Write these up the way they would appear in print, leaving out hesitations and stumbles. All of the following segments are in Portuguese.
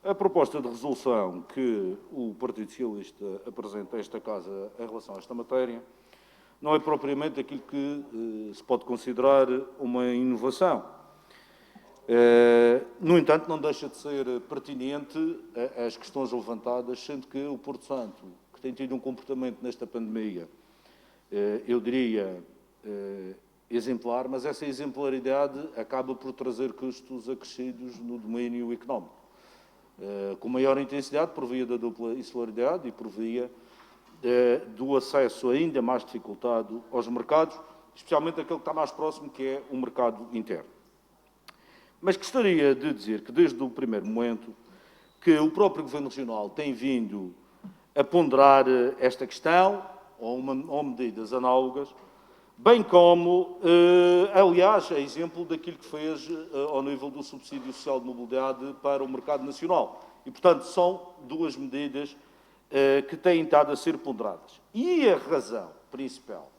A proposta de resolução que o Partido Socialista apresenta a esta Casa em relação a esta matéria não é propriamente aquilo que se pode considerar uma inovação. No entanto, não deixa de ser pertinente as questões levantadas, sendo que o Porto Santo, que tem tido um comportamento nesta pandemia, eu diria, exemplar, mas essa exemplaridade acaba por trazer custos acrescidos no domínio económico, com maior intensidade por via da dupla insularidade e por via do acesso ainda mais dificultado aos mercados, especialmente aquele que está mais próximo, que é o mercado interno. Mas gostaria de dizer que, desde o primeiro momento, que o próprio Governo Regional tem vindo a ponderar esta questão, ou medidas análogas, bem como, aliás, é exemplo daquilo que fez ao nível do subsídio social de mobilidade para o mercado nacional. E, portanto, são duas medidas que têm estado a ser ponderadas. E a razão principal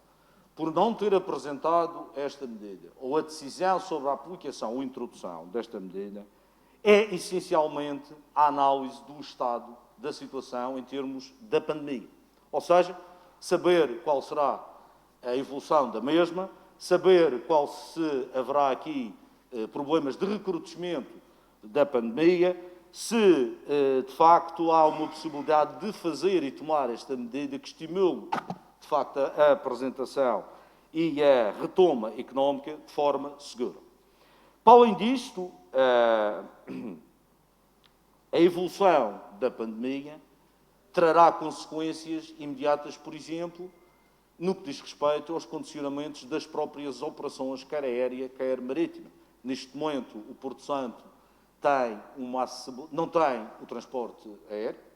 por não ter apresentado esta medida, ou a decisão sobre a aplicação ou introdução desta medida, é essencialmente a análise do estado da situação em termos da pandemia. Ou seja, saber qual será a evolução da mesma, saber qual se haverá aqui problemas de recrutamento da pandemia, se de facto há uma possibilidade de fazer e tomar esta medida que estimule de facto a apresentação e a retoma económica de forma segura. Para além disto, a evolução da pandemia trará consequências imediatas, por exemplo, no que diz respeito aos condicionamentos das próprias operações, quer aérea, quer marítima. Neste momento, o Porto Santo não tem o transporte aéreo.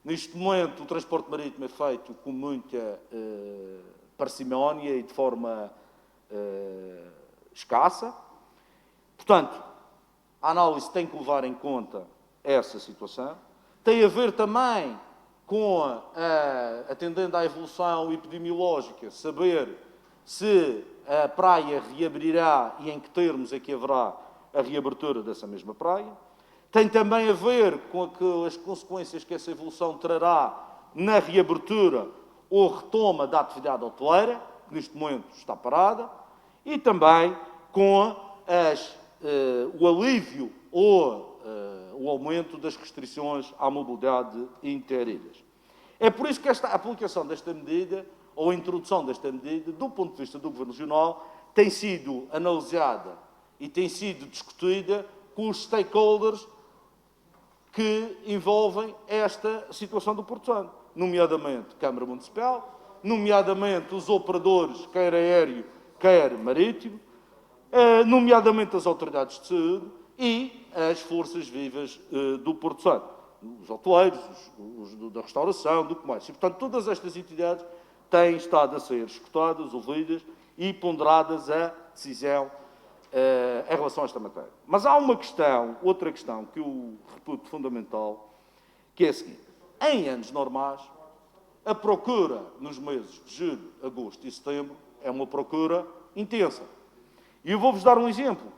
Neste momento, o transporte marítimo é feito com muita parcimónia e de forma escassa. Portanto, a análise tem que levar em conta essa situação. Tem a ver também com, atendendo à evolução epidemiológica, saber se a praia reabrirá e em que termos é que haverá a reabertura dessa mesma praia. Tem também a ver com as consequências que essa evolução trará na reabertura ou retoma da atividade hoteleira, que neste momento está parada, e também com o alívio ou o aumento das restrições à mobilidade interilhas. É por isso que a aplicação desta medida, ou a introdução desta medida, do ponto de vista do Governo Regional, tem sido analisada e tem sido discutida com os stakeholders que envolvem esta situação do Porto Santo, nomeadamente Câmara Municipal, nomeadamente os operadores, quer aéreo, quer marítimo, nomeadamente as autoridades de saúde e as forças vivas do Porto Santo, os hoteleiros, os da restauração, do comércio. E, portanto, todas estas entidades têm estado a ser escutadas, ouvidas e ponderadas a decisão em relação a esta matéria. Mas há uma questão, outra questão, que eu reputo fundamental, que é a seguinte. Em anos normais, a procura nos meses de julho, agosto e setembro é uma procura intensa. E eu vou-vos dar um exemplo.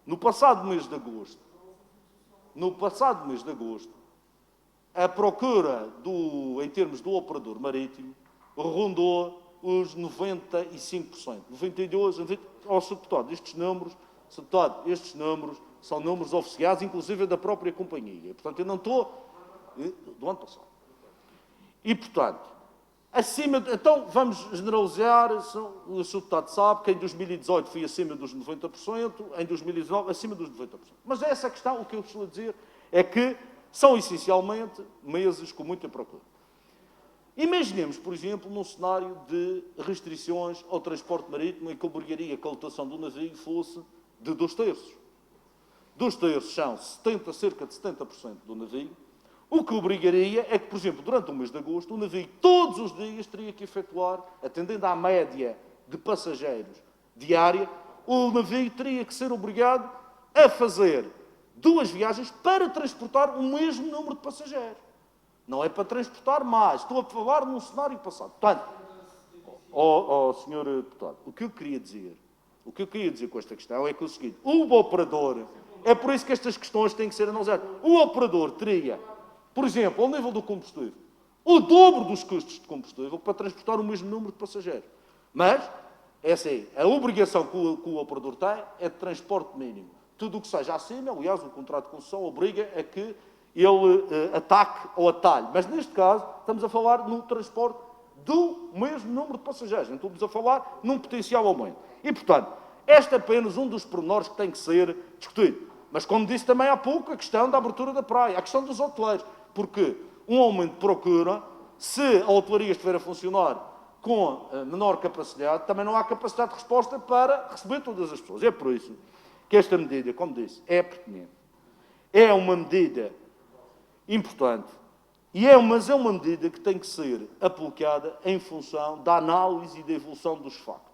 No passado mês de agosto, a procura em termos do operador marítimo rondou os 95%, 92%, deputado, estes números são números oficiais, inclusive da própria companhia. Portanto, eu não estou do ano passado. E, portanto, então vamos generalizar, o Sr. Deputado sabe que em 2018 foi acima dos 90%, em 2019 acima dos 90%. Mas essa questão, o que eu estou a dizer, é que são essencialmente meses com muita procura. Imaginemos, por exemplo, num cenário de restrições ao transporte marítimo em que obrigaria que a lotação do navio fosse de 2/3. 2/3 são cerca de 70% do navio, o que obrigaria é que, por exemplo, durante o mês de agosto, o navio todos os dias teria que efetuar, atendendo à média de passageiros diária, o navio teria que ser obrigado a fazer 2 viagens para transportar o mesmo número de passageiros. Não é para transportar mais. Estou a falar num cenário passado. Portanto, Sr. Deputado, o que eu queria dizer com esta questão é que é o seguinte. O operador É por isso que estas questões têm que ser analisadas. O operador teria, por exemplo, ao nível do combustível, o dobro dos custos de combustível para transportar o mesmo número de passageiros. Mas, essa é a obrigação que o operador tem, é de transporte mínimo. Tudo o que seja acima, aliás, o contrato de concessão obriga a que ele ataque ao atalho. Mas, neste caso, estamos a falar no transporte do mesmo número de passageiros. Não estamos a falar num potencial aumento. E, portanto, este é apenas um dos pormenores que tem que ser discutido. Mas, como disse também há pouco, a questão da abertura da praia, a questão dos hoteleiros. Porque um aumento de procura, se a hotelaria estiver a funcionar com menor capacidade, também não há capacidade de resposta para receber todas as pessoas. É por isso que esta medida, como disse, é pertinente. É uma medida importante, mas é uma medida que tem que ser aplicada em função da análise e da evolução dos factos.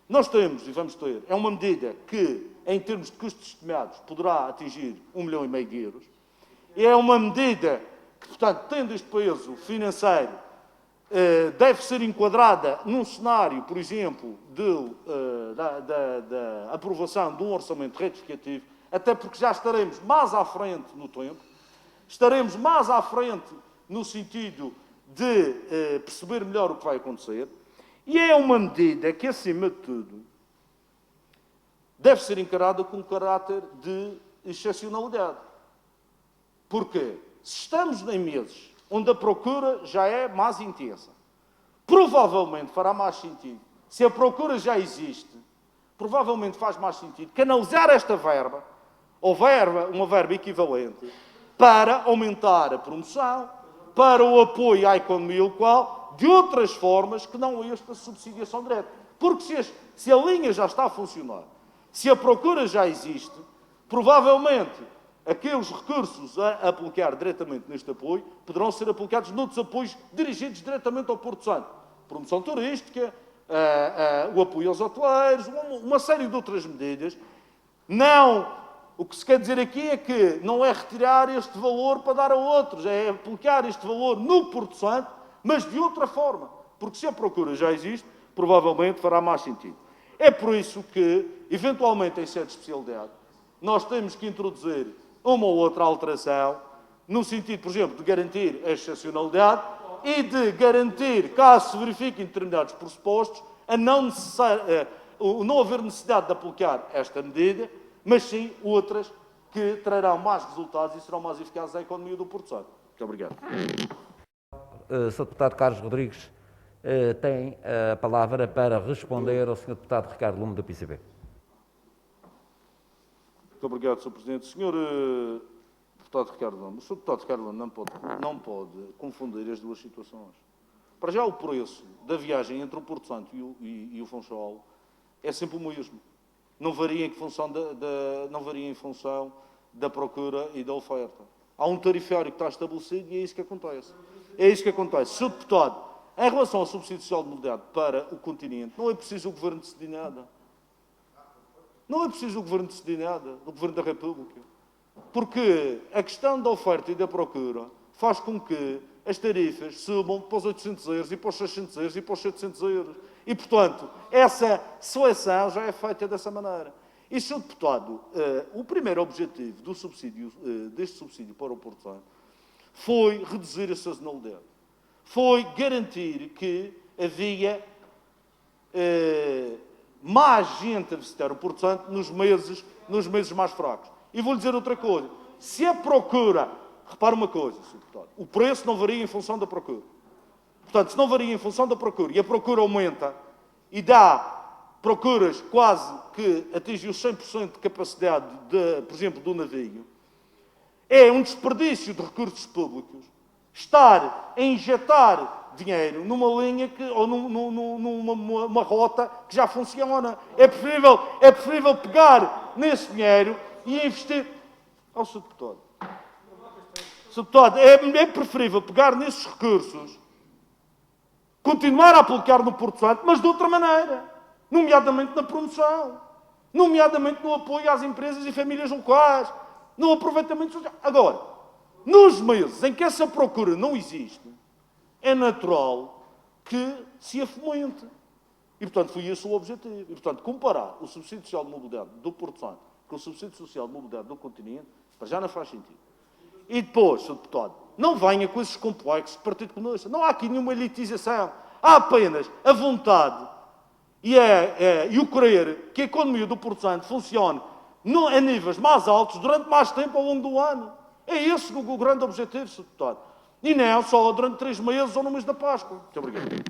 Nós temos, e vamos ter, é uma medida que, em termos de custos estimados, poderá atingir 1,5 milhão de euros. É uma medida que, portanto, tendo este peso financeiro, deve ser enquadrada num cenário, por exemplo, da aprovação de um orçamento retificativo, até porque já estaremos mais à frente no tempo, estaremos mais à frente no sentido de perceber melhor o que vai acontecer, e é uma medida que, acima de tudo, deve ser encarada com caráter de excepcionalidade. Porquê? Se estamos em meses onde a procura já é mais intensa, provavelmente fará mais sentido, se a procura já existe, provavelmente faz mais sentido canalizar esta verba, ou uma verba equivalente, para aumentar a promoção, para o apoio à economia local, de outras formas que não esta subsidiação direta. Porque se a linha já está a funcionar, se a procura já existe, provavelmente aqueles recursos a aplicar diretamente neste apoio poderão ser aplicados noutros apoios dirigidos diretamente ao Porto Santo. Promoção turística, o apoio aos hoteleiros, uma série de outras medidas. O que se quer dizer aqui é que não é retirar este valor para dar a outros, é aplicar este valor no Porto Santo, mas de outra forma. Porque se a procura já existe, provavelmente fará mais sentido. É por isso que, eventualmente, em sede de especialidade, nós temos que introduzir uma ou outra alteração, no sentido, por exemplo, de garantir a excepcionalidade e de garantir, caso se verifiquem determinados pressupostos, não haver necessidade de aplicar esta medida, mas sim outras que trarão mais resultados e serão mais eficazes à economia do Porto Santo. Muito obrigado. Sr. Deputado Carlos Rodrigues tem a palavra para responder ao Sr. Deputado Ricardo Lume, do PCP. Muito obrigado, Sr. Presidente. Sr. Deputado Ricardo Lume, o Sr. Deputado Ricardo Lume não pode confundir as duas situações. Para já, o preço da viagem entre o Porto Santo e o Funchal é sempre o mesmo. Não varia em função da procura e da oferta. Há um tarifário que está estabelecido e é isso que acontece. É isso que acontece. Sr. Deputado, em relação ao subsídio social de mobilidade para o continente, não é preciso o Governo decidir nada. Não é preciso o Governo decidir nada, o Governo da República. Porque a questão da oferta e da procura faz com que as tarifas subam para os 800 euros e para os 600 euros e para os 700 euros. E, portanto, essa seleção já é feita dessa maneira. E, Sr. Deputado, o primeiro objetivo deste subsídio para o Porto Santo foi reduzir a sazonalidade. Foi garantir que havia mais gente a visitar o Porto Santo nos meses mais fracos. E vou-lhe dizer outra coisa. Se a procura... Repare uma coisa, Sr. Deputado. O preço não varia em função da procura. Portanto, se não varia em função da procura e a procura aumenta e dá procuras quase que atingem os 100% de capacidade, por exemplo, do navio, é um desperdício de recursos públicos estar a injetar dinheiro numa linha ou numa rota que já funciona. É preferível pegar nesse dinheiro e investir... Sr. Deputado. Sr. Deputado, é preferível pegar nesses recursos, continuar a aplicar no Porto Santo, mas de outra maneira, nomeadamente na promoção, nomeadamente no apoio às empresas e famílias locais, no aproveitamento social. Agora, nos meses em que essa procura não existe, é natural que se a fomente. E, portanto, foi esse o objetivo. E, portanto, comparar o subsídio social de mobilidade do Porto Santo com o subsídio social de mobilidade do continente, para já não faz sentido. E depois, Sr. Deputado, não venha com esses complexos de Partido Comunista. Não há aqui nenhuma elitização. Há apenas a vontade e o querer que a economia do Porto Santo funcione a níveis mais altos durante mais tempo ao longo do ano. É esse o grande objetivo, Sr. Deputado. E não só durante 3 meses ou no mês da Páscoa. Muito obrigado.